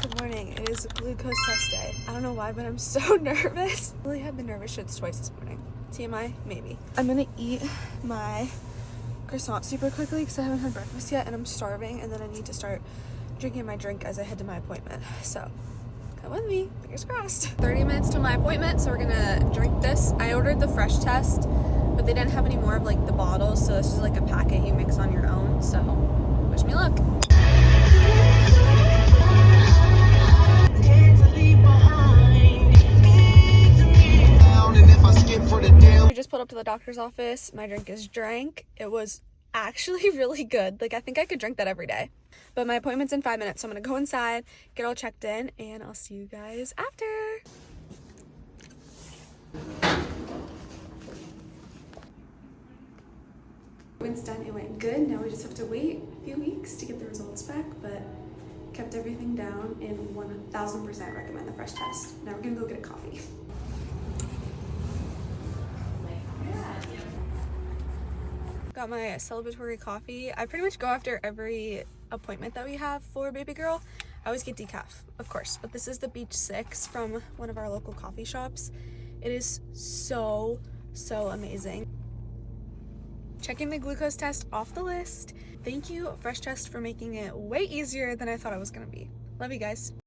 Good morning. It is glucose test day. I don't know why, but I'm so nervous. I really had the nervous shits twice this morning. TMI? Maybe. I'm gonna eat my croissant super quickly because I haven't had breakfast yet and I'm starving, and then I need to start drinking my drink as I head to my appointment. So come with me, fingers crossed. 30 minutes to my appointment, so we're gonna drink this. I ordered the fresh test, but they didn't have any more of like the bottles, so this is like a packet you mix on your own. So wish me luck. We just pulled up to the doctor's office. My drink is drank. It was actually really good. Like, I think I could drink that every day. But my appointment's in 5 minutes, so I'm gonna go inside, get all checked in, and I'll see you guys after. It's done. It went good. Now we just have to wait a few weeks to get the results back, but kept everything down and 1000% recommend the fresh test. Now we're gonna go get a coffee. Got my celebratory coffee. I pretty much go after every appointment that we have for baby girl. I always get decaf, of course, but this is the Beach 6 from one of our local coffee shops. It is so amazing. Checking the glucose test off the list. Thank you, Fresh Test, for making it way easier than I thought it was gonna be. Love you guys.